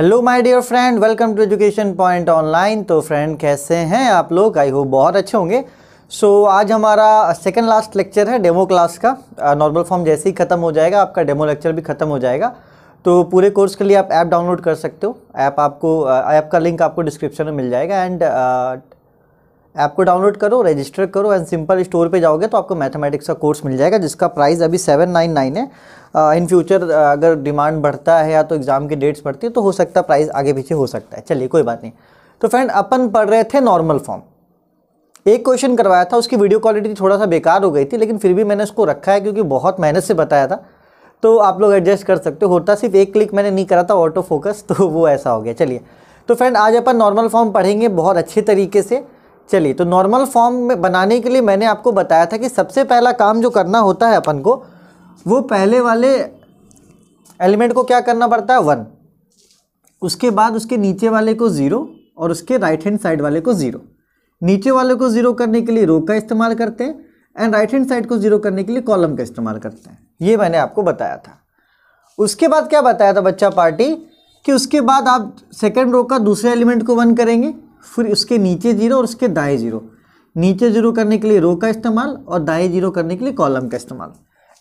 Hello my dear friend, welcome to education point online. तो friend कैसे हैं आप लोग? आई होप बहुत अच्छे होंगे। आज हमारा सेकंड लास्ट लेक्चर है डेमो क्लास का। नॉर्मल फॉर्म जैसे ही ख़त्म हो जाएगा आपका डेमो लेक्चर भी ख़त्म हो जाएगा। तो पूरे कोर्स के लिए आप ऐप डाउनलोड कर सकते हो। ऐप का लिंक आपको डिस्क्रिप्शन में मिल जाएगा। एंड ऐप को डाउनलोड करो, रजिस्टर करो एंड सिंपल स्टोर पे जाओगे तो आपको मैथमेटिक्स का कोर्स मिल जाएगा, जिसका प्राइस अभी 799 है। इन फ्यूचर अगर डिमांड बढ़ता है या तो एग्ज़ाम की डेट्स बढ़ती है तो हो सकता है प्राइस आगे पीछे हो सकता है। चलिए कोई बात नहीं। तो फ्रेंड अपन पढ़ रहे थे नॉर्मल फॉर्म। एक क्वेश्चन करवाया था, उसकी वीडियो क्वालिटी थोड़ा सा बेकार हो गई थी, लेकिन फिर भी मैंने उसको रखा है क्योंकि बहुत मेहनत से बताया था। तो आप लोग एडजस्ट कर सकते हो। होता सिर्फ एक क्लिक मैंने नहीं करा था, ऑटो फोकस, तो वो ऐसा हो गया। चलिए तो फ्रेंड आज अपन नॉर्मल फॉर्म पढ़ेंगे बहुत अच्छे तरीके से। चलिए तो नॉर्मल फॉर्म में बनाने के लिए मैंने आपको बताया था कि सबसे पहला काम जो करना होता है अपन को, वो पहले वाले एलिमेंट को क्या करना पड़ता है 1, उसके बाद उसके नीचे वाले को 0 और उसके राइट हैंड साइड वाले को 0। नीचे वाले को 0 करने के लिए रो का इस्तेमाल करते हैं एंड राइट हैंड साइड को 0 करने के लिए कॉलम का इस्तेमाल करते हैं। ये मैंने आपको बताया था। उसके बाद क्या बताया था बच्चा पार्टी कि उसके बाद आप सेकेंड रो का दूसरे एलिमेंट को 1 करेंगे, फिर उसके नीचे 0 और उसके दाएं 0। नीचे 0 करने के लिए रो का इस्तेमाल और दाएं 0 करने के लिए कॉलम का इस्तेमाल।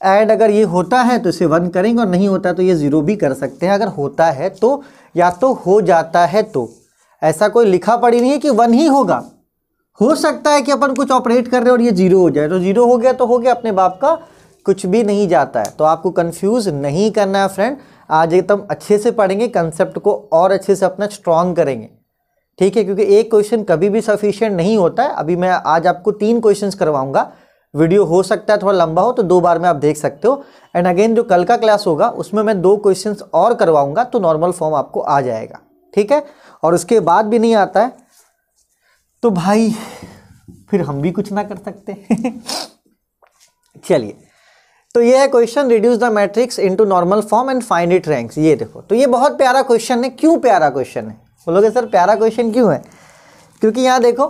एंड अगर ये होता है तो इसे 1 करेंगे और नहीं होता तो ये 0 भी कर सकते हैं। अगर होता है तो या तो हो जाता है तो, ऐसा कोई लिखा पड़ी नहीं है कि 1 ही होगा। हो सकता है कि अपन कुछ ऑपरेट कर रहे हैं और ये 0 हो जाए, तो 0 हो गया तो हो गया, अपने बाप का कुछ भी नहीं जाता है। तो आपको कंफ्यूज नहीं करना है फ्रेंड। आज एकदम अच्छे से पढ़ेंगे, कंसेप्ट को और अच्छे से अपना स्ट्रॉन्ग करेंगे, ठीक है? क्योंकि एक क्वेश्चन कभी भी सफिशिएंट नहीं होता है। अभी मैं आज आपको 3 क्वेश्चंस करवाऊंगा। वीडियो हो सकता है थोड़ा लंबा हो तो 2 बार में आप देख सकते हो। एंड अगेन जो कल का क्लास होगा उसमें मैं 2 क्वेश्चंस और करवाऊंगा, तो नॉर्मल फॉर्म आपको आ जाएगा, ठीक है? और उसके बाद भी नहीं आता है तो भाई फिर हम भी कुछ ना कर सकते चलिए तो ये है question, reduce the matrix into normal form and find it ranks. ये देखो, तो ये बहुत प्यारा क्वेश्चन है। क्यों प्यारा क्वेश्चन है बोलोगे सर? प्यारा क्वेश्चन क्यों है? क्योंकि यहाँ देखो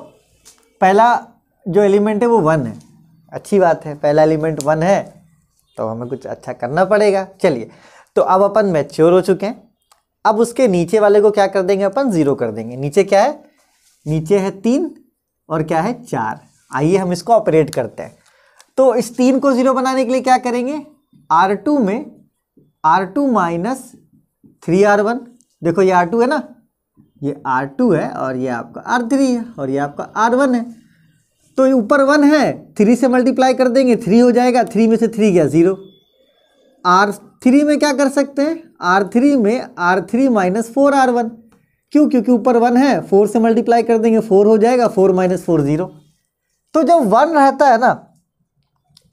पहला जो एलिमेंट है वो 1 है। अच्छी बात है, पहला एलिमेंट 1 है तो हमें कुछ अच्छा करना पड़ेगा। चलिए तो अब अपन मैच्योर हो चुके हैं। अब उसके नीचे वाले को क्या कर देंगे अपन? 0 कर देंगे। नीचे क्या है? नीचे है 3 और क्या है 4। आइए हम इसको ऑपरेट करते हैं। तो इस 3 को 0 बनाने के लिए क्या करेंगे? R2 में R2 माइनस 3R1। देखो ये R2 है ना, ये R2 है और ये आपका R3 है और ये आपका R1 है। तो ये ऊपर 1 है, 3 से मल्टीप्लाई कर देंगे, 3 हो जाएगा। 3 में से 3 गया 0। R3 में क्या कर सकते हैं? R3 में R3 माइनस 4R1। क्यों? क्योंकि ऊपर 1 है, 4 से मल्टीप्लाई कर देंगे, 4 हो जाएगा। 4 माइनस 4 0। तो जब 1 रहता है ना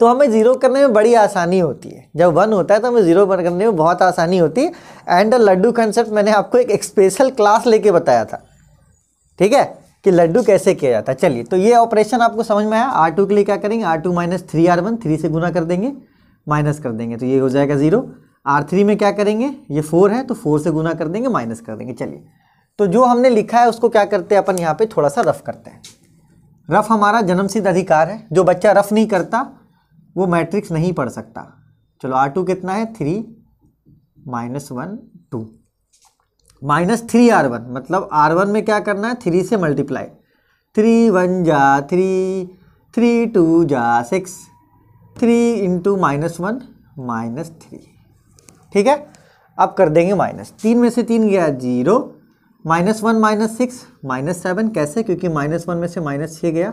तो हमें 0 करने में बड़ी आसानी होती है। जब 1 होता है तो हमें 0 करने में बहुत आसानी होती है। एंड लड्डू कंसेप्ट मैंने आपको एक स्पेशल क्लास लेके बताया था, ठीक है, कि लड्डू कैसे किया जाता है। चलिए तो ये ऑपरेशन आपको समझ में आया। R2 के लिए क्या करेंगे? R2 माइनस 3R1, 3 से गुना कर देंगे, माइनस कर देंगे तो ये हो जाएगा 0। R3 में क्या करेंगे? ये 4 है तो 4 से गुना कर देंगे, माइनस कर देंगे। चलिए तो जो हमने लिखा है उसको क्या करते हैं अपन? यहाँ पे थोड़ा सा रफ करते हैं। रफ हमारा जन्मसिद्ध अधिकार है। जो बच्चा रफ नहीं करता वो मैट्रिक्स नहीं पढ़ सकता। चलो R2 कितना है? 3 माइनस 1 2 माइनस 3R1, मतलब R1 में क्या करना है? 3 से मल्टीप्लाई। 3 1 जा 3, 3 2 जा 6, 3 इंटू माइनस 1 माइनस 3, ठीक है? अब कर देंगे माइनस। 3 में से 3 गया 0, माइनस 1 माइनस 6 माइनस 7। कैसे? क्योंकि माइनस 1 में से माइनस 6 गया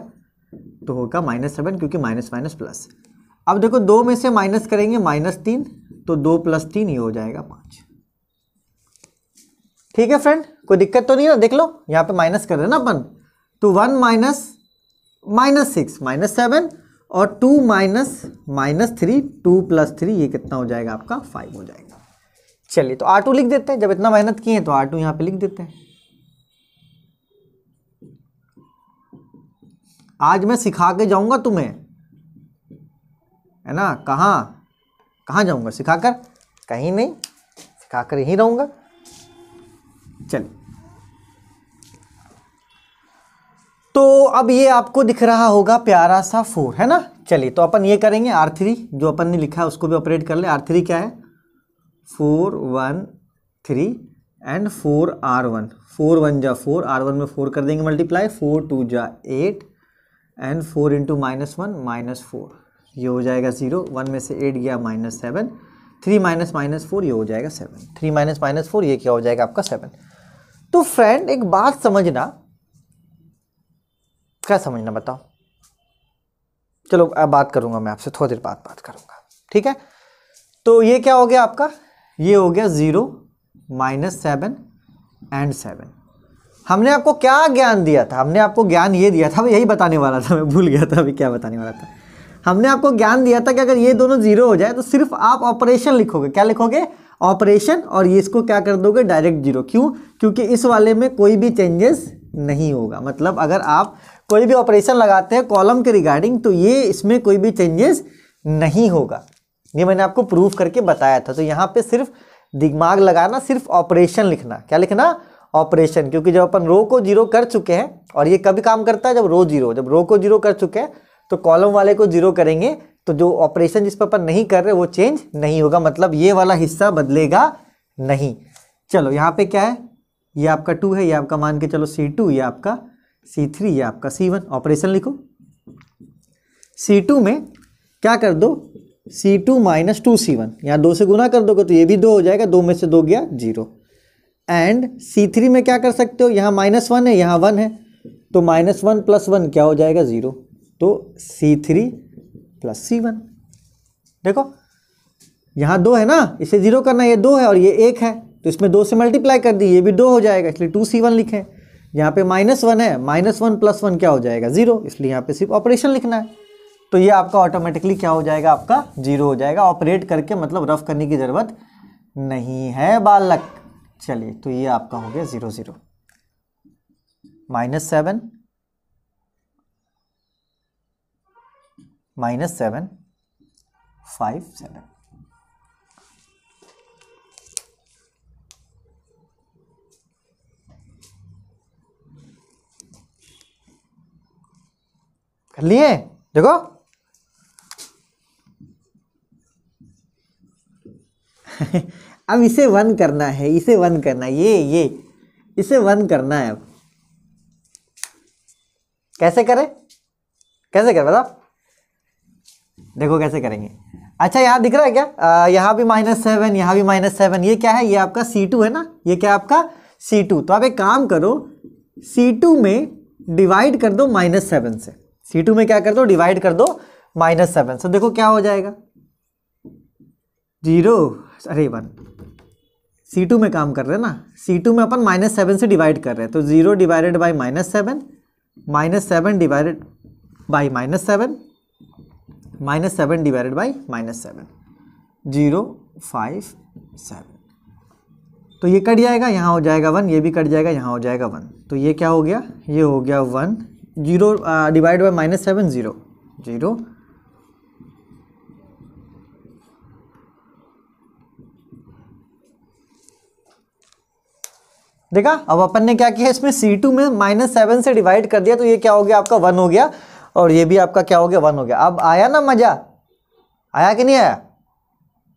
तो होगा माइनस 7, क्योंकि माइनस माइनस प्लस। अब देखो 2 में से माइनस करेंगे, माइनस 3, तो 2 प्लस 3 ये हो जाएगा 5। ठीक है फ्रेंड, कोई दिक्कत तो नहीं ना? देख लो यहाँ पे माइनस कर रहे हैं ना अपन, तो 1 माइनस माइनस 6 माइनस 7 और 2 माइनस माइनस 3, 2 प्लस 3 ये कितना हो जाएगा आपका? 5 हो जाएगा। चलिए तो R2 लिख देते हैं। जब इतना मेहनत किए हैं तो R2 यहाँ पे लिख देते हैं। आज मैं सिखा के जाऊंगा तुम्हें, है ना? कहाँ जाऊंगा सिखाकर? कहीं नहीं, सिखाकर यहीं रहूंगा। चलिए तो अब ये आपको दिख रहा होगा प्यारा सा 4, है ना? चलिए तो अपन ये करेंगे R3 जो अपन ने लिखा है उसको भी ऑपरेट कर ले। R3 क्या है? 4 1 3 एंड 4R1, 4 1 जा 4, R1 में 4 कर देंगे मल्टीप्लाई, 4 2 जा 8 एंड 4 इंटू -1 -4, ये हो जाएगा 0, 1 में से 8 गया -7, 3 -4 ये हो जाएगा 7, 3 -4 ये क्या हो जाएगा आपका 7। तो फ्रेंड एक बात समझना, क्या समझना बताओ? चलो अब बात करूंगा मैं आपसे, थोड़ी देर बाद बात करूंगा, ठीक है। तो ये क्या हो गया आपका, ये हो गया 0 -7 एंड 7। हमने आपको क्या ज्ञान दिया था? हमने आपको ज्ञान ये दिया था, मैं यही बताने वाला था, मैं भूल गया था अभी क्या बताने वाला था। हमने आपको ज्ञान दिया था कि अगर ये दोनों 0 हो जाए तो सिर्फ आप ऑपरेशन लिखोगे। क्या लिखोगे? ऑपरेशन, और ये इसको क्या कर दोगे? डायरेक्ट 0। क्यों? क्योंकि इस वाले में कोई भी चेंजेस नहीं होगा। मतलब अगर आप कोई भी ऑपरेशन लगाते हैं कॉलम के रिगार्डिंग तो ये इसमें कोई भी चेंजेस नहीं होगा। ये मैंने आपको प्रूफ करके बताया था। तो यहाँ पे सिर्फ दिमाग लगाना, सिर्फ ऑपरेशन लिखना। क्या लिखना? ऑपरेशन। क्योंकि जब अपन रो को 0 कर चुके हैं, और ये कभी काम करता है जब रो 0, जब रो को 0 कर चुके हैं तो कॉलम वाले को 0 करेंगे, तो जो ऑपरेशन जिस पर अपन नहीं कर रहे वो चेंज नहीं होगा। मतलब ये वाला हिस्सा बदलेगा नहीं। चलो यहाँ पे क्या है, ये आपका 2 है, ये आपका मान के चलो C2, ये आपका C3, ये आपका C1। ऑपरेशन लिखो। C2 में क्या कर दो? C2 - 2C1, यहाँ 2 से गुना कर दोगे तो ये भी 2 हो जाएगा, 2 में से 2 गया 0। एंड C3 में क्या कर सकते हो? यहाँ -1 है, यहाँ 1 है, तो -1 + 1 क्या हो जाएगा? 0। तो C3 + C1। देखो यहाँ 2 है ना, इसे 0 करना, ये 2 है और ये 1 है, तो इसमें 2 से मल्टीप्लाई कर दी, ये भी 2 हो जाएगा, इसलिए 2C1 लिखें। यहाँ पे -1 है, -1 + 1 क्या हो जाएगा? 0, इसलिए यहाँ पे सिर्फ ऑपरेशन लिखना है। तो ये आपका ऑटोमेटिकली क्या हो जाएगा? आपका 0 हो जाएगा। ऑपरेट करके मतलब रफ करने की ज़रूरत नहीं है बालक। चलिए, तो ये आपका हो गया 0 0 -7 -7 5 7। कर लिए? देखो अब इसे 1 करना है, इसे 1 करना है, ये इसे 1 करना है। अब कैसे करें? कैसे करें बताओ? देखो कैसे करेंगे। अच्छा यहाँ दिख रहा है क्या? यहाँ भी -7, यहाँ भी -7। ये क्या है? ये आपका C2 है ना, ये क्या आपका C2। तो आप एक काम करो, C2 में डिवाइड कर दो -7 से। C2 में क्या कर दो? डिवाइड कर दो -7 से। देखो क्या हो जाएगा? 0, अरे 1। C2 में काम कर रहे हैं ना, C2 में अपन -7 से डिवाइड कर रहे हैं, तो 0 divided by -7, -7 divided by -7, -7 divided by -7, 0 5 7। तो ये कट जाएगा, यहाँ हो जाएगा 1, ये भी कट जाएगा, यहाँ हो जाएगा 1। तो ये क्या हो गया? ये हो गया 1, 0 डिवाइड बाई -7, 0 0। देखा? अब अपन ने क्या किया, इसमें C2 में -7 से डिवाइड कर दिया, तो ये क्या हो गया? आपका 1 हो गया, और ये भी आपका क्या हो गया? 1 हो गया। अब आया ना मजा? आया कि नहीं आया?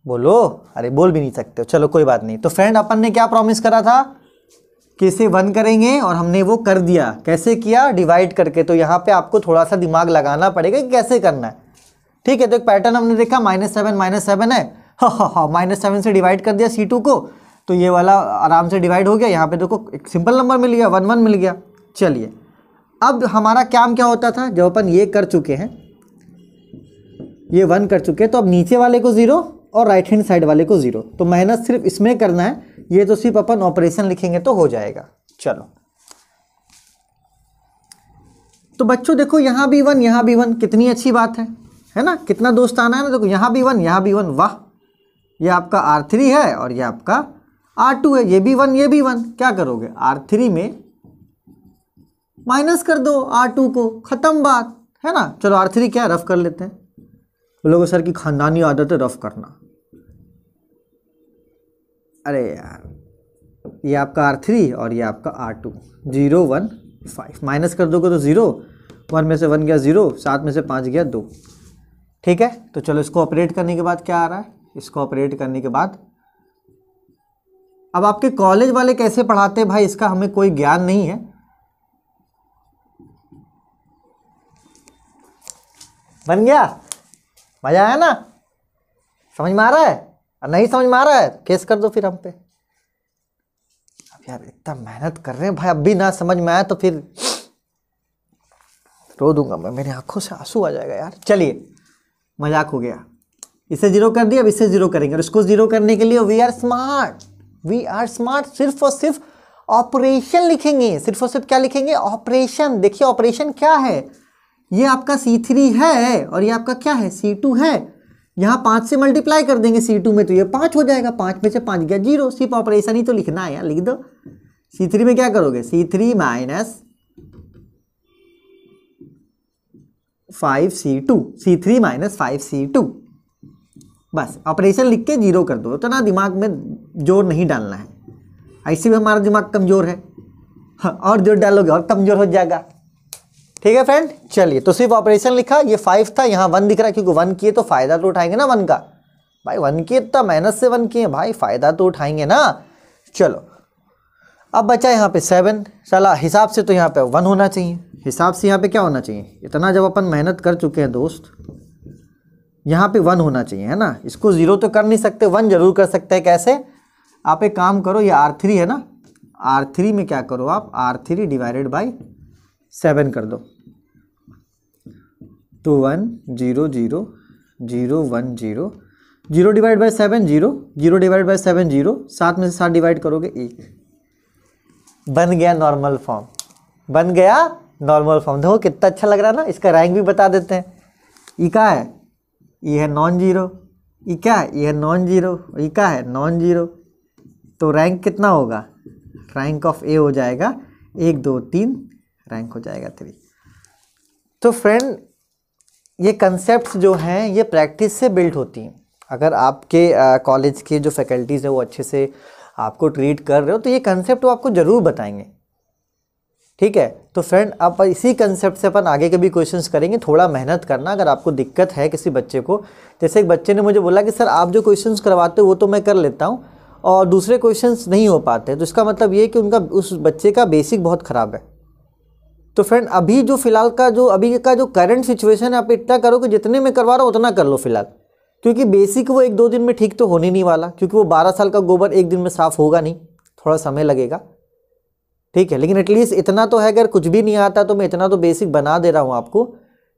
बोलो। अरे बोल भी नहीं सकते हो। चलो कोई बात नहीं। तो फ्रेंड अपन ने क्या प्रॉमिस करा था कि इसे 1 करेंगे, और हमने वो कर दिया। कैसे किया? डिवाइड करके। तो यहाँ पे आपको थोड़ा सा दिमाग लगाना पड़ेगा कि कैसे करना है। ठीक है, तो एक पैटर्न हमने देखा, -7 है, हाँ -7 से डिवाइड कर दिया C2 को, तो ये वाला आराम से डिवाइड हो गया। यहाँ पे देखो एक सिंपल नंबर मिल गया, 1 1 मिल गया। चलिए, अब हमारा काम क्या होता था? जब अपन ये कर चुके हैं, ये 1 कर चुके हैं, तो अब नीचे वाले को 0 और राइट हैंड साइड वाले को 0। तो मेहनत सिर्फ इसमें करना है, ये तो सिर्फ अपन ऑपरेशन लिखेंगे तो हो जाएगा। चलो, तो बच्चों देखो यहाँ भी 1, यहाँ भी 1, कितनी अच्छी बात है ना? कितना दोस्ताना है ना? देखो यहाँ भी 1, यहाँ भी 1, वाह। ये आपका R3 है और ये आपका R2 है, ये भी 1, ये भी 1। क्या करोगे? R3 में माइनस कर दो R2 को, खत्म बात है ना। चलो R3 क्या रफ कर लेते हैं। बोलोगे सर की खानदानी आदत है रफ करना। अरे यार, ये आपका R3 और ये आपका R2, 0 1 5। माइनस कर दोगे तो 0, 1 में से 1 गया 0, 7 में से 5 गया 2। ठीक है, तो चलो इसको ऑपरेट करने के बाद क्या आ रहा है? इसको ऑपरेट करने के बाद अब आपके कॉलेज वाले कैसे पढ़ाते हैं भाई, इसका हमें कोई ज्ञान नहीं है। बन गया, मजा आया ना, समझ में आ रहा है? और नहीं समझ में आ रहा है केस कर दो फिर हम पे। अब यार इतना मेहनत कर रहे हैं भाई, अब भी ना समझ में आया तो फिर रो दूंगा मैं, मेरी आंखों से आंसू आ जाएगा यार। चलिए मजाक हो गया, इसे जीरो कर दिया, अब इसे जीरो करेंगे। और इसको जीरो करने के लिए we are smart, we are smart, सिर्फ और सिर्फ ऑपरेशन लिखेंगे। सिर्फ और सिर्फ क्या लिखेंगे? ऑपरेशन। देखिए ऑपरेशन क्या है, ये आपका C3 है और ये आपका क्या है, C2 है। यहाँ 5 से मल्टीप्लाई कर देंगे C2 में तो ये 5 हो जाएगा, 5 में से 5 गया 0। सिर्फ ऑपरेशन ही तो लिखना है यार, लिख दो। C3 में क्या करोगे, C3 minus 5C2, C3 minus 5C2, बस ऑपरेशन लिख के जीरो कर दो। तो ना दिमाग में जोर नहीं डालना है, ऐसे भी हमारा दिमाग कमज़ोर है। हाँ, और जोर डालोगे और कमज़ोर हो जाएगा। ठीक है फ्रेंड, चलिए तो सिर्फ ऑपरेशन लिखा, ये 5 था, यहाँ 1 दिख रहा है क्योंकि 1 किए तो फ़ायदा तो उठाएंगे ना 1 का। भाई 1 किए तो मेहनत से 1 किए भाई, फ़ायदा तो उठाएंगे ना। चलो अब बचा यहाँ पे 7। चला हिसाब से तो यहाँ पे 1 होना चाहिए, हिसाब से यहाँ पे क्या होना चाहिए, इतना जब अपन मेहनत कर चुके हैं दोस्त, यहाँ पे 1 होना चाहिए, है ना। इसको 0 तो कर नहीं सकते, 1 जरूर कर सकते हैं। कैसे? आप एक काम करो, ये R3 है ना, R3 में क्या करो आप, R3 डिवाइडेड बाई 7 कर दो। तो 1 0 0 0 1 0, 0 डिवाइड बाई 7 0, 0 डिवाइड बाई 7 0, 7 में से 7 डिवाइड करोगे 1। बन गया नॉर्मल फॉर्म, बन गया नॉर्मल फॉर्म। देखो कितना अच्छा लग रहा है ना। इसका रैंक भी बता देते हैं। ई क्या है, ये है नॉन जीरो, ई क्या है, ये है नॉन जीरो, ई क्या है नॉन जीरो। तो रैंक कितना होगा, रैंक ऑफ ए हो जाएगा 1 2 3, रैंक हो जाएगा 3। तो फ्रेंड ये कंसेप्ट्स जो हैं ये प्रैक्टिस से बिल्ड होती हैं। अगर आपके कॉलेज के जो फैकल्टीज़ है वो अच्छे से आपको ट्रीट कर रहे हो तो ये कंसेप्ट वो आपको ज़रूर बताएंगे। ठीक है, तो फ्रेंड अब इसी कंसेप्ट से अपन आगे के भी क्वेश्चंस करेंगे। थोड़ा मेहनत करना, अगर आपको दिक्कत है किसी बच्चे को, जैसे एक बच्चे ने मुझे बोला कि सर आप जो क्वेश्चंस करवाते हो वो तो मैं कर लेता हूँ और दूसरे क्वेश्चंस नहीं हो पाते, तो इसका मतलब ये कि उनका उस बच्चे का बेसिक बहुत ख़राब है। तो फ्रेंड अभी जो फिलहाल का जो अभी का जो करंट सिचुएशन है, आप इतना करो कि जितने में करवा रहा हो उतना कर लो फिलहाल, क्योंकि बेसिक वो 1 2 दिन में ठीक तो होने नहीं वाला, क्योंकि वो 12 साल का गोबर 1 दिन में साफ़ होगा नहीं, थोड़ा समय लगेगा। ठीक है, लेकिन एटलीस्ट इतना तो है, अगर कुछ भी नहीं आता तो मैं इतना तो बेसिक बना दे रहा हूँ आपको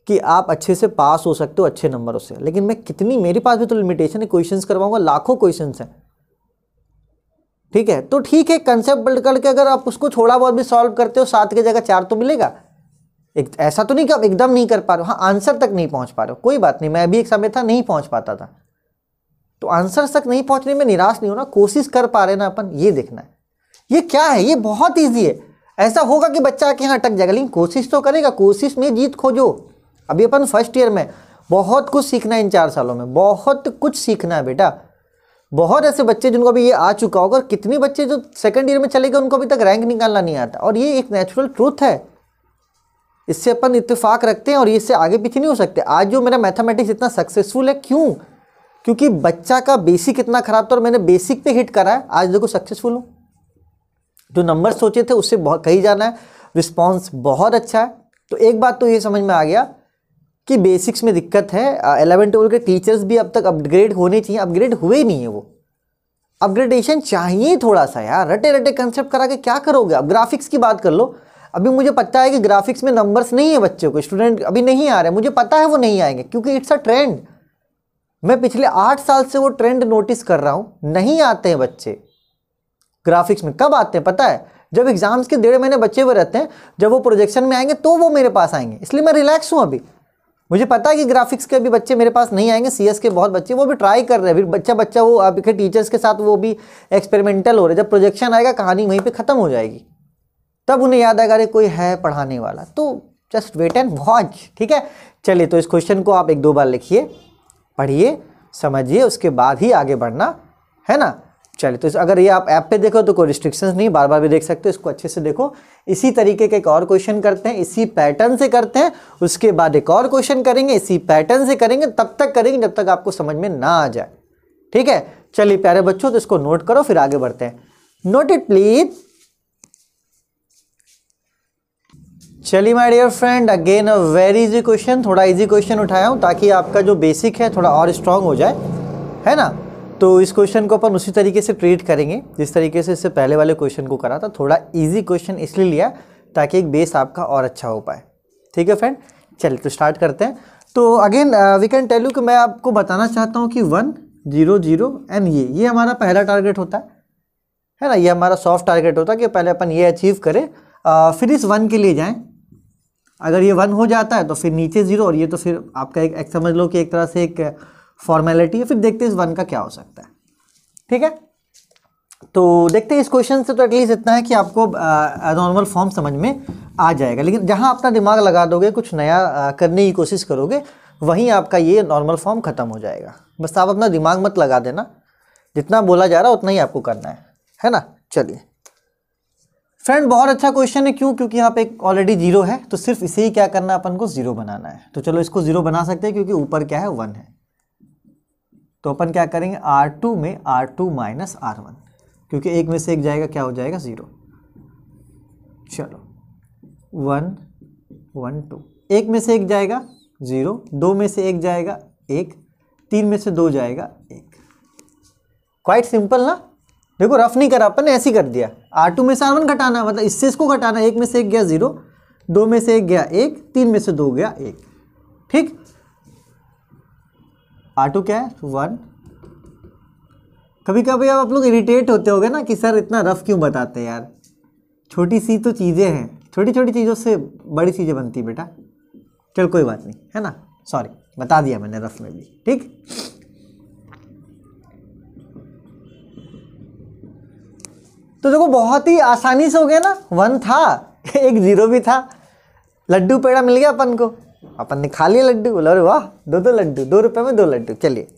कि आप अच्छे से पास हो सकते हो अच्छे नंबरों से। लेकिन मैं कितनी, मेरे पास भी तो लिमिटेशन है, क्वेश्चंस करवाऊंगा, लाखों क्वेश्चंस हैं। ठीक है, तो ठीक है, कंसेप्ट बिल्ड करके अगर आप उसको थोड़ा बहुत भी सॉल्व करते हो 7 की जगह 4 तो मिलेगा। एक ऐसा तो नहीं कि आप एकदम नहीं कर पा रहे हो, हाँ आंसर तक नहीं पहुंच पा रहे हो, कोई बात नहीं, मैं भी एक समय था नहीं पहुंच पाता था, तो आंसर तक नहीं पहुंचने में निराश नहीं होना, कोशिश कर पा रहे ना अपन, ये देखना है। ये क्या है, ये बहुत ईजी है। ऐसा होगा कि बच्चा आके यहाँ अटक जाएगा, लेकिन कोशिश तो करेगा, कोशिश में जीत खोजो। अभी अपन फर्स्ट ईयर में, बहुत कुछ सीखना है इन 4 सालों में, बहुत कुछ सीखना है बेटा। बहुत ऐसे बच्चे जिनको अभी ये आ चुका होगा, कितने बच्चे जो सेकंड ईयर में चले गए उनको अभी तक रैंक निकालना नहीं आता, और ये एक नेचुरल ट्रूथ है, इससे अपन इत्तेफाक रखते हैं और इससे आगे पीछे नहीं हो सकते। आज जो मेरा मैथमेटिक्स इतना सक्सेसफुल है, क्यों? क्योंकि बच्चा का बेसिक इतना खराब था और मैंने बेसिक पे हिट करा है, आज देखो सक्सेसफुल हूँ। जो नंबर सोचे थे उससे बहुत कहीं जाना है, रिस्पॉन्स बहुत अच्छा है। तो एक बात तो ये समझ में आ गया कि बेसिक्स में दिक्कत है। 11 12 के टीचर्स भी अब तक अपग्रेड होने चाहिए, अपग्रेड हुए ही नहीं है, वो अपग्रेडेशन चाहिए थोड़ा सा यार। रटे रटे कंसेप्ट करा के क्या करोगे? अब ग्राफिक्स की बात कर लो, अभी मुझे पता है कि ग्राफिक्स में नंबर्स नहीं है, बच्चों को स्टूडेंट अभी नहीं आ रहे, मुझे पता है वो नहीं आएंगे, क्योंकि इट्स अ ट्रेंड। मैं पिछले 8 साल से वो ट्रेंड नोटिस कर रहा हूँ, नहीं आते हैं बच्चे ग्राफिक्स में। कब आते हैं पता है? जब एग्जाम्स के 1.5 महीने बचे हुए रहते हैं, जब वो प्रोजेक्शन में आएंगे तो वो मेरे पास आएंगे, इसलिए मैं रिलैक्स हूँ अभी। मुझे पता है कि ग्राफिक्स के अभी बच्चे मेरे पास नहीं आएंगे, CS के बहुत बच्चे वो भी ट्राई कर रहे हैं, फिर बच्चा वो आपके टीचर्स के साथ वो भी एक्सपेरिमेंटल हो रहे हैं। जब प्रोजेक्शन आएगा कहानी वहीं पे ख़त्म हो जाएगी, तब उन्हें याद आएगा अरे कोई है पढ़ाने वाला। तो जस्ट वेट एंड वॉच। ठीक है, चलिए तो इस क्वेश्चन को आप 1 2 बार लिखिए, पढ़िए, समझिए, उसके बाद ही आगे बढ़ना है ना। चलिए तो अगर ये आप ऐप पे देखो तो कोई रिस्ट्रिक्शंस नहीं, बार बार भी देख सकते हो, इसको अच्छे से देखो। इसी तरीके के एक और क्वेश्चन करते हैं, इसी पैटर्न से करते हैं, उसके बाद एक और क्वेश्चन करेंगे, इसी पैटर्न से करेंगे, तब तक करेंगे जब तक आपको समझ में ना आ जाए। ठीक है, चलिए प्यारे बच्चों, तो इसको नोट करो, फिर आगे बढ़ते हैं। Note it please. चलिए my dear friend, again a very easy question. थोड़ा इजी क्वेश्चन उठाया हूँ ताकि आपका जो बेसिक है थोड़ा और स्ट्रांग हो जाए, है ना। तो इस क्वेश्चन को अपन उसी तरीके से ट्रीट करेंगे जिस तरीके से इससे पहले वाले क्वेश्चन को करा था। थोड़ा इजी क्वेश्चन इसलिए लिया ताकि एक बेस आपका और अच्छा हो पाए। ठीक है फ्रेंड, चलिए तो स्टार्ट करते हैं। तो again we can tell you कि मैं आपको बताना चाहता हूँ कि 1 0 0 एंड ये हमारा पहला टारगेट होता है ना। ये हमारा सॉफ्ट टारगेट होता है कि पहले अपन ये अचीव करें, फिर इस 1 के लिए जाएं। अगर ये 1 हो जाता है तो फिर नीचे 0, और ये तो फिर आपका एक समझ लो कि एक तरह से एक फॉर्मेलिटी है। फिर देखते हैं इस 1 का क्या हो सकता है। ठीक है, तो देखते हैं इस क्वेश्चन से तो एटलीस्ट इतना है कि आपको नॉर्मल फॉर्म समझ में आ जाएगा। लेकिन जहां अपना दिमाग लगा दोगे, कुछ नया करने की कोशिश करोगे, वहीं आपका ये नॉर्मल फॉर्म खत्म हो जाएगा। बस आप अपना दिमाग मत लगा देना, जितना बोला जा रहा है उतना ही आपको करना है ना। चलिए फ्रेंड, बहुत अच्छा क्वेश्चन है। क्यों? क्योंकि यहाँ पे ऑलरेडी 0 है, तो सिर्फ इसे ही क्या करना है, अपन को 0 बनाना है। तो चलो इसको 0 बना सकते हैं क्योंकि ऊपर क्या है, 1 है। तो अपन क्या करेंगे, R2 में R2 माइनस R1, क्योंकि एक में से एक जाएगा, क्या हो जाएगा, 0। चलो 1 1 2, एक में से एक जाएगा 0, 2 में से एक जाएगा 1, 3 में से 2 जाएगा 1। क्वाइट सिंपल ना। देखो रफ नहीं करा अपन ने, ऐसे ही कर दिया। R2 में से R1 घटाना, मतलब इससे इसको घटाना। एक में से एक गया 0, 2 में से एक गया 1, 3 में से 2 गया 1। ठीक, R2 क्या है, 1। कभी कभी आप लोग इरिटेट होते होगे ना कि सर इतना रफ क्यों बताते हैं यार। छोटी सी तो चीज़ें हैं, छोटी छोटी चीज़ों से बड़ी चीज़ें बनती बेटा। चल कोई बात नहीं, है ना, सॉरी बता दिया मैंने रफ में भी। ठीक, तो देखो बहुत ही आसानी से हो गया ना। 1 था, एक 0 भी था, लड्डू पेड़ा मिल गया अपन को, अपन ने खा लिया लड्डू। बोला अरे वाह, 2 लड्डू, 2 रुपये में 2 लड्डू। चलिए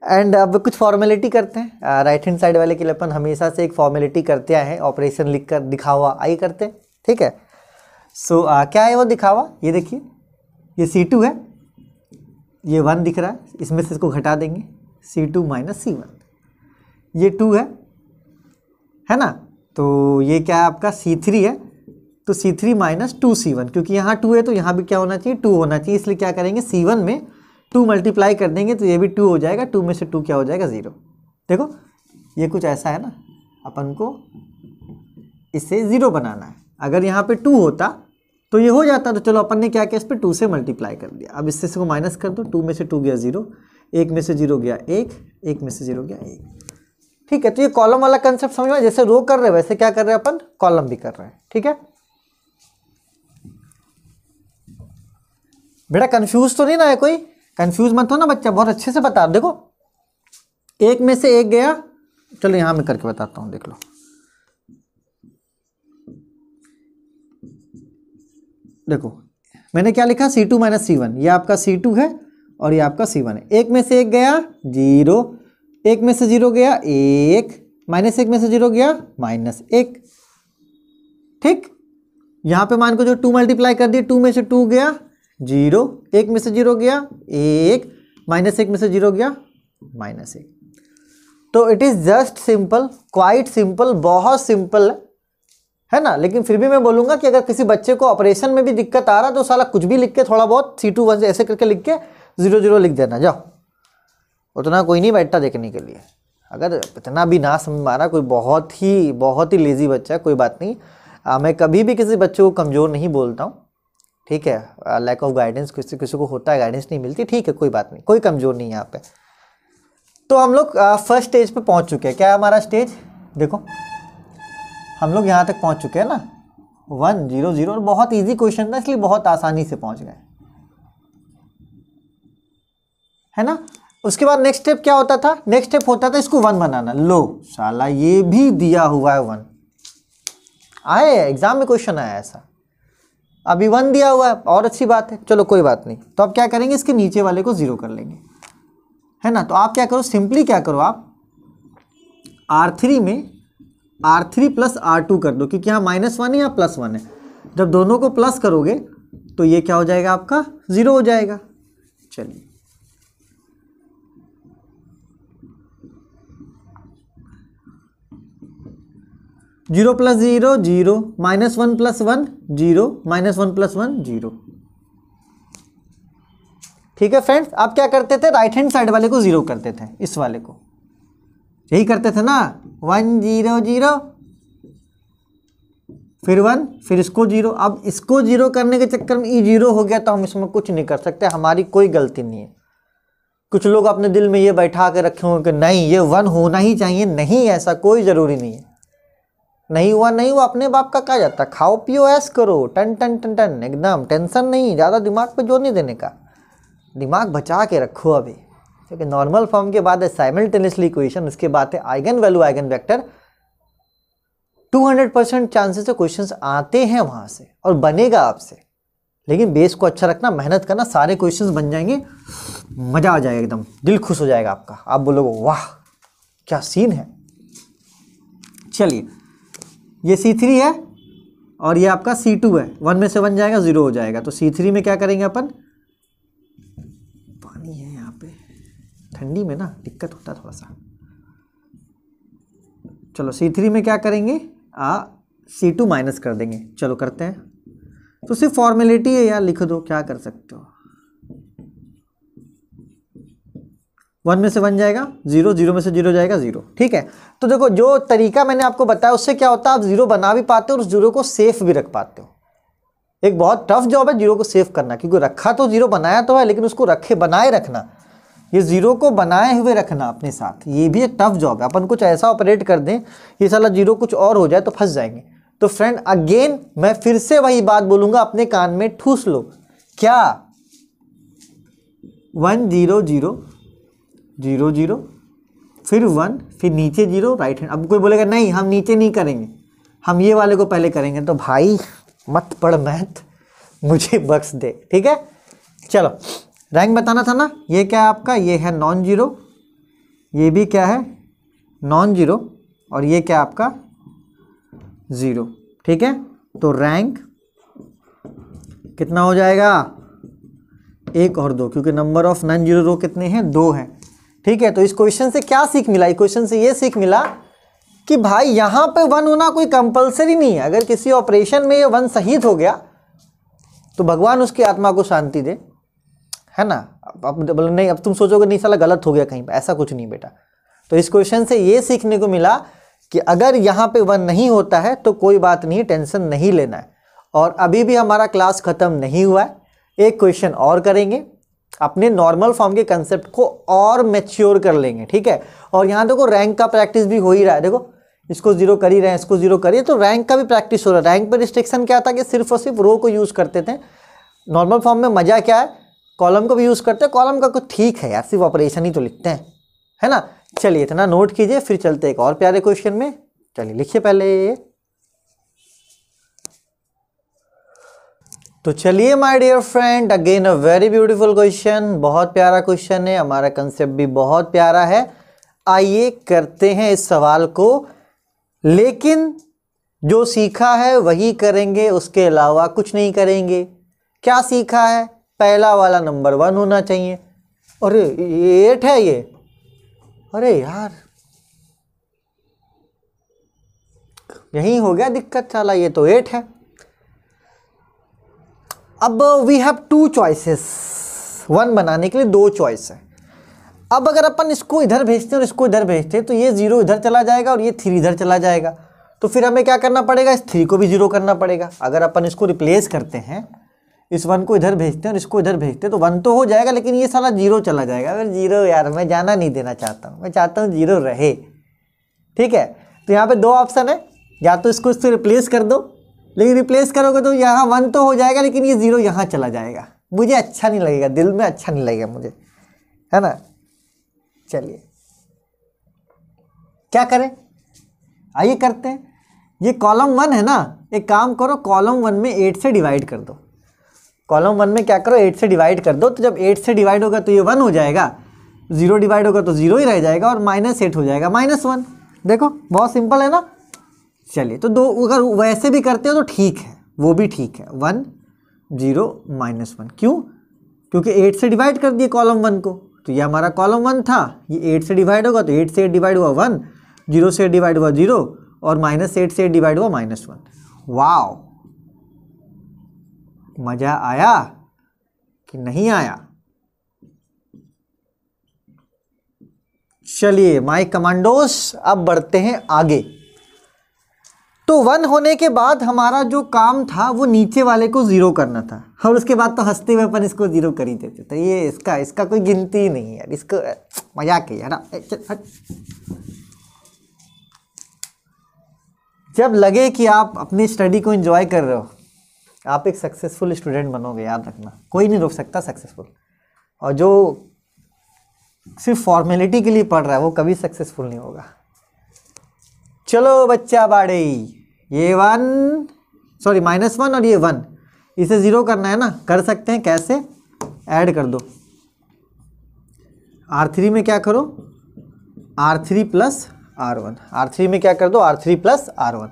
एंड अब कुछ फॉर्मेलिटी करते हैं। राइट हैंड साइड वाले के लिए अपन हमेशा से एक फॉर्मेलिटी करते आए हैं, ऑपरेशन लिख कर दिखावा आई करते हैं। ठीक है, सो क्या है वो दिखावा, ये देखिए, ये C2 है, ये 1 दिख रहा है, इसमें से इसको घटा देंगे, C2 माइनस C1। ये 2 है ना, तो ये क्या है आपका C3 है, तो C3 माइनस 2C1, क्योंकि यहाँ 2 है तो यहाँ भी क्या होना चाहिए, 2 होना चाहिए। इसलिए क्या करेंगे, C1 में 2 मल्टीप्लाई कर देंगे तो ये भी 2 हो जाएगा। 2 में से 2 क्या हो जाएगा, 0। देखो ये कुछ ऐसा है ना, अपन को इसे 0 बनाना है। अगर यहाँ पे 2 होता तो ये हो जाता, तो चलो अपन ने क्या किया, इस पर 2 से मल्टीप्लाई कर दिया। अब इससे इसको माइनस कर दो, 2 में से 2 गया 0, 1 में से 0 गया 1, 1 में से 0 गया 1। ठीक है, तो ये कॉलम वाला कंसेप्ट समझ में, जैसे रो कर रहे हैं वैसे क्या कर रहे हैं अपन, कॉलम भी कर रहे हैं। ठीक है बेटा, कंफ्यूज तो नहीं ना है कोई? कंफ्यूज मत हो ना बच्चा, बहुत अच्छे से बता। देखो एक में से एक गया, चलो यहां मैं करके बताता हूं, देख लो। देखो मैंने क्या लिखा, C2 माइनस C1, ये आपका C2 है और ये आपका C1 है। एक में से एक गया 0, एक में से 0 गया 1, माइनस 1 में से 0 गया माइनस 1। ठीक, यहां पे मान को जो 2 मल्टीप्लाई कर दिए, 2 में से 2 गया 0, 1 में से 0 गया 1, माइनस 1 में से 0 गया माइनस 1। तो it is just simple, quite simple, बहुत सिंपल है ना। लेकिन फिर भी मैं बोलूंगा कि अगर किसी बच्चे को ऑपरेशन में भी दिक्कत आ रहा है तो साला कुछ भी लिख के, थोड़ा बहुत C2 1 ऐसे करके लिख के 0 0 लिख देना, जाओ। उतना कोई नहीं बैठता देखने के लिए। अगर इतना भी ना समझ में आ रहा, कोई बहुत ही लेजी बच्चा है, कोई बात नहीं। मैं कभी भी किसी बच्चे को कमज़ोर नहीं बोलता हूँ। ठीक है, लैक ऑफ गाइडेंस किसी को होता है, गाइडेंस नहीं मिलती, ठीक है, कोई बात नहीं, कोई कमज़ोर नहीं है यहाँ पे। तो हम लोग फर्स्ट स्टेज पे पहुँच चुके हैं। क्या है हमारा स्टेज, देखो हम लोग यहाँ तक पहुँच चुके हैं ना, 1 0 0, और बहुत ईजी क्वेश्चन था इसलिए बहुत आसानी से पहुँच गए, है ना। उसके बाद नेक्स्ट स्टेप क्या होता था, नेक्स्ट स्टेप होता था इसको 1 बनाना। लो साला ये भी दिया हुआ है 1, आए एग्जाम में क्वेश्चन आया ऐसा, अभी 1 दिया हुआ है, और अच्छी बात है, चलो कोई बात नहीं। तो अब क्या करेंगे, इसके नीचे वाले को 0 कर लेंगे, है ना। तो आप क्या करो, सिंपली क्या करो, आप R3 में R3 प्लस R2 कर दो, क्योंकि यहाँ -1 है या +1 है। जब दोनों को प्लस करोगे तो ये क्या हो जाएगा, आपका 0 हो जाएगा। चलिए zero plus zero zero, minus one plus one zero, minus one plus one zero. ठीक है फ्रेंड्स, आप क्या करते थे, राइट हैंड साइड वाले को जीरो करते थे, इस वाले को यही करते थे ना, 1 0 0 फिर 1 फिर इसको जीरो। अब इसको जीरो करने के चक्कर में ये जीरो हो गया तो हम इसमें कुछ नहीं कर सकते, हमारी कोई गलती नहीं है। कुछ लोग अपने दिल में ये बैठा के रखे होंगे कि नहीं ये 1 होना ही चाहिए, नहीं ऐसा कोई ज़रूरी नहीं है। नहीं हुआ नहीं हुआ, अपने बाप का कहा जाता, खाओ पियो ऐश करो, टन टन टन टन, एकदम टेंशन नहीं, ज़्यादा दिमाग पे जोर नहीं देने का, दिमाग बचा के रखो अभी। क्योंकि नॉर्मल फॉर्म के बाद है साइमल्टेनियसली इक्वेशन, उसके बाद है eigen value eigen vector. 200% chances है क्वेश्चंस आते हैं वहां से और बनेगा आपसे, लेकिन बेस को अच्छा रखना, मेहनत करना, सारे क्वेश्चंस बन जाएंगे, मजा आ जाएगा, एकदम दिल खुश हो जाएगा आपका, आप बोलोगे वाह क्या सीन है। चलिए ये C3 है और ये आपका C2 है, 1 में से 1 जाएगा 0 हो जाएगा। तो C3 में क्या करेंगे अपन, पानी है यहाँ पे, ठंडी में ना दिक्कत होता है थोड़ा सा। चलो C3 में क्या करेंगे, C2 माइनस कर देंगे, चलो करते हैं। तो सिर्फ फॉर्मेलिटी है यार, लिख दो, क्या कर सकते हो। 1 में से 1 जाएगा 0, 0 में से 0 जाएगा 0। ठीक है, तो देखो जो तरीका मैंने आपको बताया उससे क्या होता है, आप 0 बना भी पाते हो और उस 0 को सेफ भी रख पाते हो। एक बहुत टफ जॉब है 0 को सेव करना, क्योंकि रखा तो 0 बनाया तो है, लेकिन उसको रखे बनाए रखना, ये 0 को बनाए हुए रखना अपने साथ, ये भी एक टफ जॉब है। अपन कुछ ऐसा ऑपरेट कर दें ये साला 0 कुछ और हो जाए तो फंस जाएंगे। तो फ्रेंड अगेन मैं फिर से वही बात बोलूंगा, अपने कान में ठूस लो, क्या 1 0 0 0 0 फिर 1 फिर नीचे 0 राइट हैंड। अब कोई बोलेगा नहीं हम नीचे नहीं करेंगे, हम ये वाले को पहले करेंगे, तो भाई मत पढ़ मैथ, मुझे बख्श दे। ठीक है, चलो रैंक बताना था ना, ये क्या है आपका, ये है नॉन जीरो, ये भी क्या है नॉन जीरो, और ये क्या आपका 0। ठीक है, तो रैंक कितना हो जाएगा, 1 और 2, क्योंकि नंबर ऑफ नॉन जीरो रो कितने हैं, 2 हैं। ठीक है, तो इस क्वेश्चन से क्या सीख मिला, इस क्वेश्चन से ये सीख मिला कि भाई यहाँ पे 1 होना कोई कंपलसरी नहीं है। अगर किसी ऑपरेशन में ये 1 शहीद हो गया तो भगवान उसकी आत्मा को शांति दे, है ना। अब बोले नहीं, अब तुम सोचोगे नहीं साला गलत हो गया कहीं पे, ऐसा कुछ नहीं बेटा। तो इस क्वेश्चन से ये सीखने को मिला कि अगर यहाँ पे 1 नहीं होता है तो कोई बात नहीं, टेंशन नहीं लेना है। और अभी भी हमारा क्लास ख़त्म नहीं हुआ है, एक क्वेश्चन और करेंगे, अपने नॉर्मल फॉर्म के कंसेप्ट को और मैच्योर कर लेंगे। ठीक है, और यहाँ देखो रैंक का प्रैक्टिस भी हो ही रहा है, देखो इसको 0 कर ही रहे हैं, इसको 0 करिए, तो रैंक का भी प्रैक्टिस हो रहा है। रैंक पर रिस्ट्रिक्शन क्या था कि सिर्फ और सिर्फ रो को यूज़ करते थे, नॉर्मल फॉर्म में मज़ा क्या है, कॉलम को भी यूज़ करते हैं, कॉलम का कुछ ठीक है यार, सिर्फ ऑपरेशन ही तो लिखते हैं, है ना। चलिए इतना नोट कीजिए, फिर चलते एक और प्यारे क्वेश्चन में। चलिए लिखिए पहले, तो चलिए my dear friend, again a very beautiful question, बहुत प्यारा क्वेश्चन है, हमारा कंसेप्ट भी बहुत प्यारा है। आइए करते हैं इस सवाल को, लेकिन जो सीखा है वही करेंगे, उसके अलावा कुछ नहीं करेंगे। क्या सीखा है, पहला वाला नंबर 1 होना चाहिए। अरे 8 है ये, अरे यार यही हो गया दिक्कत, साला ये तो 8 है। अब वी हैव 2 चॉइसेस, 1 बनाने के लिए 2 चॉइस है। अब अगर अपन इसको इधर भेजते हैं और इसको इधर भेजते हैं तो ये 0 इधर चला जाएगा और ये 3 इधर चला जाएगा, तो फिर हमें क्या करना पड़ेगा, इस 3 को भी 0 करना पड़ेगा। अगर अपन इसको रिप्लेस करते हैं, इस 1 को इधर भेजते हैं और इसको इधर भेजते हैं, तो 1 तो हो जाएगा, लेकिन ये साला 0 चला जाएगा। अगर 0 यार मैं जाना नहीं देना चाहता हूँ, मैं चाहता हूँ 0 रहे। ठीक है, तो यहाँ पे 2 ऑप्शन है, या तो इसको इससे रिप्लेस कर दो, लेकिन रिप्लेस करोगे तो यहाँ 1 तो हो जाएगा, लेकिन ये 0 यहाँ चला जाएगा, मुझे अच्छा नहीं लगेगा, दिल में अच्छा नहीं लगेगा मुझे, है ना। चलिए क्या करें, आइए करते हैं। ये कॉलम 1 है ना, एक काम करो, कॉलम 1 में 8 से डिवाइड कर दो। कॉलम 1 में क्या करो, 8 से डिवाइड कर दो, तो जब 8 से डिवाइड होगा तो ये 1 हो जाएगा, 0 डिवाइड होगा तो 0 ही रह जाएगा, और -8 हो जाएगा -1। देखो बहुत सिंपल है ना। चलिए तो 2 अगर वैसे भी करते हो तो ठीक है, वो भी ठीक है, 1 0 -1। क्यों, क्योंकि 8 से डिवाइड कर दिए कॉलम 1 को, तो ये हमारा कॉलम 1 था, ये 8 से डिवाइड होगा तो 8 से 8 डिवाइड हुआ 1, 0 से डिवाइड हुआ 0, और -8 से 8 डिवाइड हुआ -1। वाओ, मजा आया कि नहीं आया? चलिए माय कमांडोस, अब बढ़ते हैं आगे। तो 1 होने के बाद हमारा जो काम था वो नीचे वाले को 0 करना था, और उसके बाद तो हंसते हुए अपन इसको 0 कर ही देते। तो ये इसका कोई गिनती ही नहीं है यार, इसको मजाक है यार। जब लगे कि आप अपनी स्टडी को एंजॉय कर रहे हो, आप एक सक्सेसफुल स्टूडेंट बनोगे, याद रखना। कोई नहीं रोक सकता सक्सेसफुल, और जो सिर्फ फॉर्मेलिटी के लिए पढ़ रहा है वो कभी सक्सेसफुल नहीं होगा। चलो बच्चा बाड़े, ये -1 और ये 1, इसे 0 करना है ना। कर सकते हैं, कैसे? ऐड कर दो। R3 में क्या करो? R3 + R1। R3 में क्या कर दो? R3 + R1।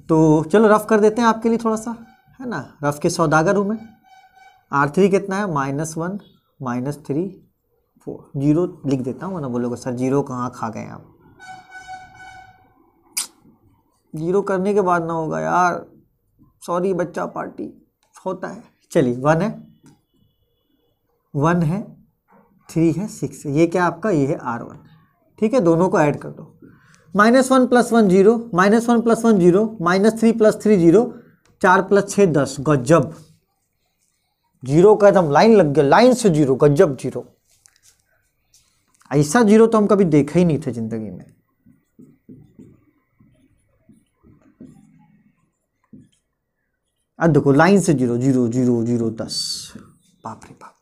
तो चलो रफ कर देते हैं आपके लिए थोड़ा सा, है ना, रफ के सौदागर हूँ मैं। R3 कितना है? -1 -3 4, 0 लिख देता हूँ ना। बोलोगे सर 0 कहाँ खा गए आप? 0 करने के बाद ना होगा यार, सॉरी बच्चा पार्टी, होता है। चलिए 1 है, 1 है, 3 है, 6 है। ये क्या आपका? ये है R1। ठीक है, दोनों को ऐड कर दो। -1 + 1 0, -1 + 1 0, -3 + 3 0, 4 + 6 10। गजब, 0 का एकदम लाइन लग गया, लाइन से 0, गजब 0। ऐसा 0 तो हम कभी देखा ही नहीं थे जिंदगी में। अब देखो लाइन से 0 0 0 0 10। बाप रे बाप,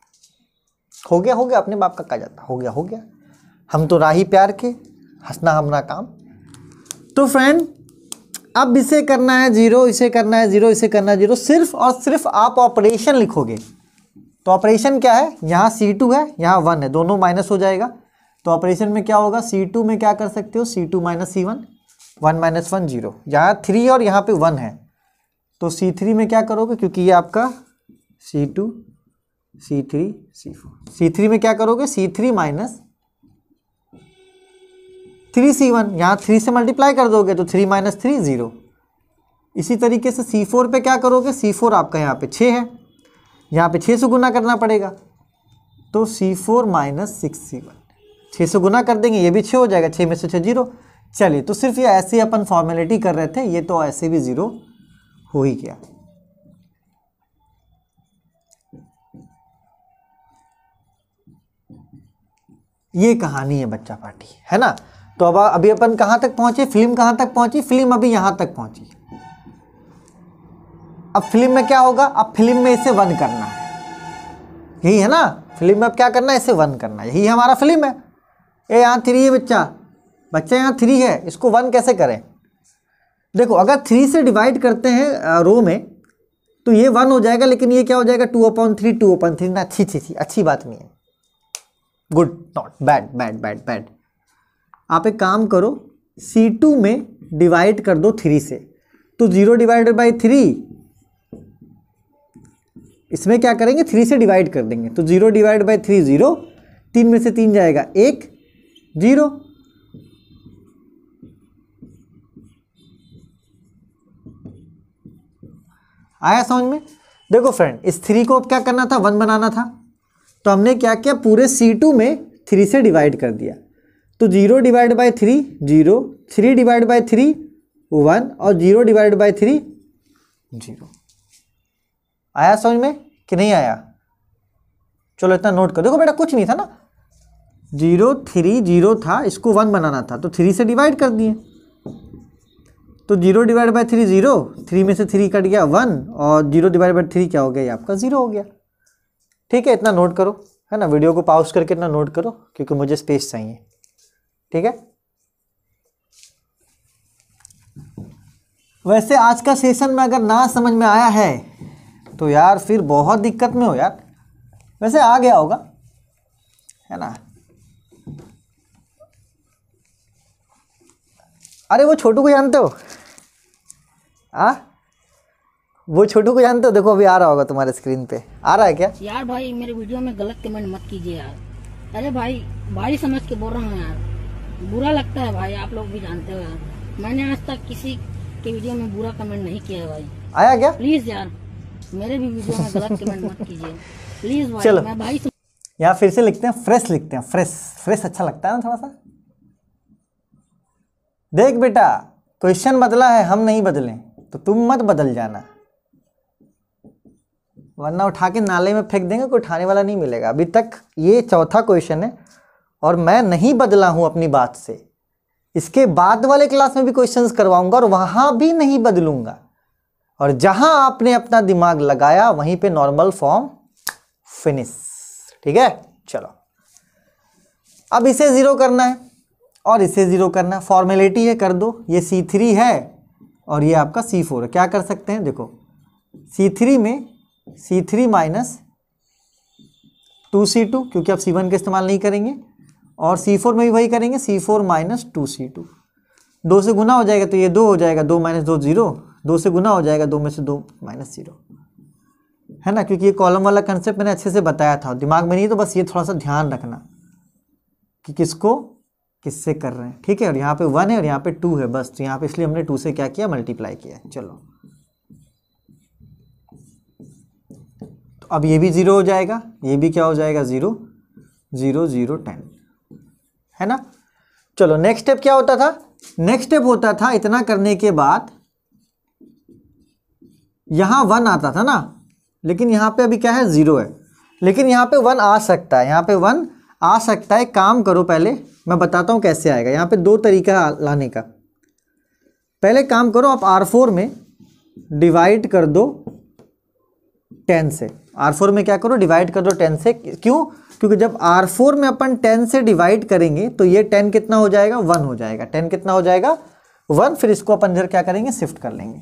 हो गया, अपने बाप का कहा जाता, हो गया। हम तो राही प्यार के, हंसना हमारा काम। तो फ्रेंड, अब इसे करना है 0, इसे करना है 0, इसे करना है 0। सिर्फ और सिर्फ आप ऑपरेशन लिखोगे। तो ऑपरेशन क्या है? यहाँ C2 है, यहाँ 1 है, दोनों माइनस हो जाएगा। तो ऑपरेशन में क्या होगा? C2 में क्या कर सकते हो? C2 - C1, 1 - 1 0। यहाँ 3 और यहाँ पे 1 है, तो C3 में क्या करोगे? क्योंकि ये आपका C2 C3 C4, C3 में क्या करोगे? C3 - 3C1, यहाँ 3 से मल्टीप्लाई कर दोगे तो 3 - 3 0। इसी तरीके से C4 पे क्या करोगे? C4 आपका यहाँ पे 6 है, यहाँ पे 6 से गुना करना पड़ेगा, तो C4 - 6C1, 6 से गुना कर देंगे, ये भी 6 हो जाएगा, 6 में से 6 0। चलिए, तो सिर्फ ये ऐसे ही अपन फॉर्मेलिटी कर रहे थे, ये तो ऐसे भी 0 हो ही गया। ये कहानी है बच्चा पार्टी, है ना। तो अब अभी अपन कहाँ तक पहुंचे? फिल्म कहाँ तक पहुंची? फिल्म अभी यहाँ तक पहुंची। अब फिल्म में क्या होगा? अब फिल्म में इसे 1 करना है, यही है ना। फिल्म में अब क्या करना है? इसे 1 करना है, यही हमारा फिल्म है। यहाँ 3 है बच्चा यहाँ 3 है, इसको 1 कैसे करें? देखो, अगर 3 से डिवाइड करते हैं रो में तो ये 1 हो जाएगा, लेकिन ये क्या हो जाएगा? 2/3 2/3 ना। अच्छी बात नहीं है। Good not bad. आप एक काम करो, C2 में डिवाइड कर दो 3 से, तो 0/3। इसमें क्या करेंगे? 3 से डिवाइड कर देंगे, तो 0/3 0, 3 में से 3 जाएगा 1 0। आया समझ में? देखो फ्रेंड, इस 3 को अब क्या करना था? 1 बनाना था। तो हमने क्या किया? पूरे C2 में 3 से डिवाइड कर दिया, तो 0/3 0, 3/3 1 और 0/3 0। आया समझ में कि नहीं आया? चलो इतना नोट कर। देखो बेटा, कुछ नहीं था ना, 0 3 0 था, इसको 1 बनाना था, तो 3 से डिवाइड कर दिए, तो 0/3 0, 3 में से 3 कट गया 1, और 0/3 क्या हो गया? ये आपका 0 हो गया। ठीक है, इतना नोट करो, है ना। वीडियो को पॉज करके इतना नोट करो, क्योंकि मुझे स्पेस चाहिए। ठीक है। वैसे आज का सेशन में अगर ना समझ में आया है तो यार फिर बहुत दिक्कत में हो यार। वैसे आ गया होगा, है ना। अरे वो छोटू को जानते हो? वो छोटू को जानते हो? देखो अभी आ रहा होगा तुम्हारे स्क्रीन पे, आ रहा है क्या? यार भाई मेरे वीडियो में गलत कमेंट मत कीजिए यार। अरे भाई, भाई समझ के बोल रहा हूँ यार, बुरा लगता है भाई, आप लोग भी जानते हो यार। मैंने आज तक किसी के वीडियो में बुरा कमेंट नहीं किया है भाई। आया क्या? प्लीज यार मेरे भी वीडियो में गलत कमेंट मत कीजिए प्लीज भाई। चलो। मैं भाई यहाँ फिर से लिखते हैं, फ्रेश लिखते हैं, फ्रेश। फ्रेश अच्छा लगता है ना थोड़ा सा। देख बेटा, क्वेश्चन बदला है, हम नहीं बदले, तो तुम मत बदल जाना, वरना उठा के नाले में फेंक देंगे, कोई उठाने वाला नहीं मिलेगा। अभी तक ये चौथा क्वेश्चन है और मैं नहीं बदला हूं अपनी बात से। इसके बाद वाले क्लास में भी क्वेश्चंस करवाऊंगा और वहां भी नहीं बदलूंगा, और जहां आपने अपना दिमाग लगाया वहीं पे नॉर्मल फॉर्म फिनिश। ठीक है, चलो अब इसे जीरो करना है और इसे जीरो करना है। फॉर्मेलिटी है, कर दो। ये C3 है और ये आपका C4 है। क्या कर सकते हैं, देखो C3 में C3 माइनस 2C2, क्योंकि आप C1 का इस्तेमाल नहीं करेंगे, और C4 में भी वही करेंगे, C4 माइनस 2C2। 2 से गुना हो जाएगा तो ये 2 हो जाएगा, 2 माइनस 2 0, 2 से गुना हो जाएगा, 2 में से 2 माइनस 0, है ना। क्योंकि ये कॉलम वाला कंसेप्ट मैंने अच्छे से बताया था, दिमाग में नहीं, तो बस ये थोड़ा सा ध्यान रखना कि किसको किससे कर रहे हैं। ठीक है, और यहाँ पे 1 है और यहाँ पे 2 है, बस। तो यहाँ पे इसलिए हमने 2 से क्या किया, मल्टीप्लाई किया। चलो, तो अब ये भी 0 हो जाएगा, ये भी क्या हो जाएगा, 0 0 0 10, है ना। चलो नेक्स्ट स्टेप क्या होता था, नेक्स्ट स्टेप होता था इतना करने के बाद यहां 1 आता था ना, लेकिन यहां पे अभी क्या है, 0 है, लेकिन यहां पे 1 आ सकता है, यहां पे 1 आ सकता है। काम करो, पहले मैं बताता हूं कैसे आएगा। यहां पे 2 तरीका लाने का। पहले काम करो, आप R4 में डिवाइड कर दो 10 से। R4 में क्या करो, डिवाइड कर दो 10 से। क्यों? क्योंकि जब R4 में अपन 10 से डिवाइड करेंगे तो ये 10 कितना हो जाएगा, 1 हो जाएगा। 10 कितना हो जाएगा, 1। फिर इसको अपन इधर क्या करेंगे, शिफ्ट कर लेंगे।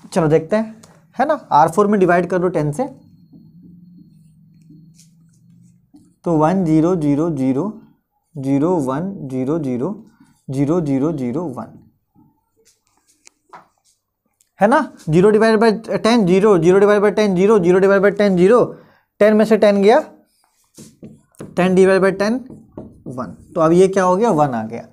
चलो देखते हैं, है ना। R4 में डिवाइड कर दो 10 से, तो 1 0 0 0 0 1 0 0 0 0 0 1, है ना। 0 divide by 10 0, 0 divide by 10 0, 0 divide by 10 0, 10 में से 10 गया, 10 डिवाइड बाई 10 1। तो अब ये क्या हो गया, 1 आ गया।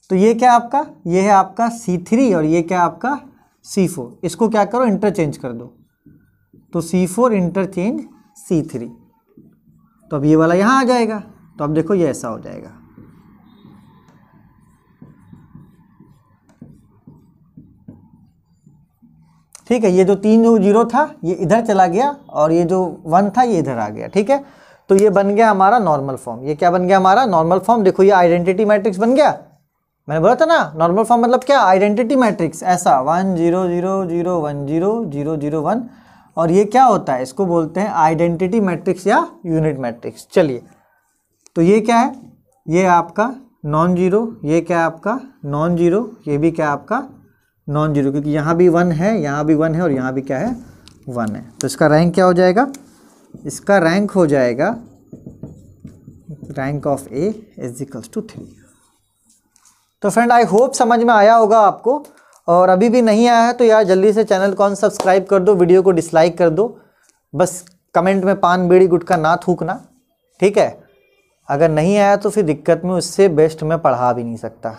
तो ये क्या आपका, ये है आपका C3 और ये क्या आपका C4। इसको क्या करो, इंटरचेंज कर दो, तो C4 इंटरचेंज C3। तो अब ये वाला यहाँ आ जाएगा, तो अब देखो ये ऐसा हो जाएगा। ठीक है, ये जो 3 जो 0 था ये इधर चला गया और ये जो 1 था ये इधर आ गया। ठीक है, तो ये बन गया हमारा नॉर्मल फॉर्म। ये क्या बन गया हमारा नॉर्मल फॉर्म। देखो ये आइडेंटिटी मैट्रिक्स बन गया। मैंने बोला था ना, नॉर्मल फॉर्म मतलब क्या, आइडेंटिटी मैट्रिक्स। ऐसा 1 0 0 0 1 0 0 0 1, और ये क्या होता है, इसको बोलते हैं आइडेंटिटी मैट्रिक्स या यूनिट मैट्रिक्स। चलिए, तो ये क्या है, ये आपका नॉन जीरो, ये क्या है आपका नॉन जीरो, ये भी क्या है आपका नॉन जीरो, क्योंकि यहाँ भी 1 है, यहाँ भी 1 है और यहाँ भी क्या है 1 है। तो इसका रैंक क्या हो जाएगा, इसका रैंक हो जाएगा rank of A is equals to 3। तो फ्रेंड आई होप समझ में आया होगा आपको, और अभी भी नहीं आया है तो यार जल्दी से चैनल को सब्सक्राइब कर दो, वीडियो को डिसलाइक कर दो, बस कमेंट में पान बीड़ी गुटखा ना थूकना, ठीक है। अगर नहीं आया तो फिर दिक्कत में, उससे बेस्ट मैं पढ़ा भी नहीं सकता,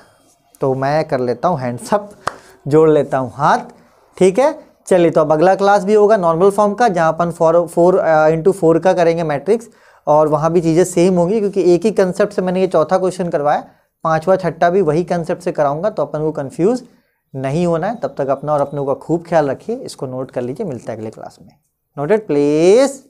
तो मैं कर लेता हूँ हैंड्स अप, जोड़ लेता हूँ हाथ, ठीक है। चलिए, तो अब अगला क्लास भी होगा नॉर्मल फॉर्म का, जहाँ अपन 4x4 का करेंगे मैट्रिक्स, और वहाँ भी चीज़ें सेम होंगी, क्योंकि एक ही कंसेप्ट से मैंने ये चौथा क्वेश्चन करवाया, पांचवा छठा भी वही कंसेप्ट से कराऊंगा, तो अपन को कंफ्यूज नहीं होना है। तब तक अपना और अपनों का खूब ख्याल रखिए, इसको नोट कर लीजिए, मिलता है अगले क्लास में। Noted please.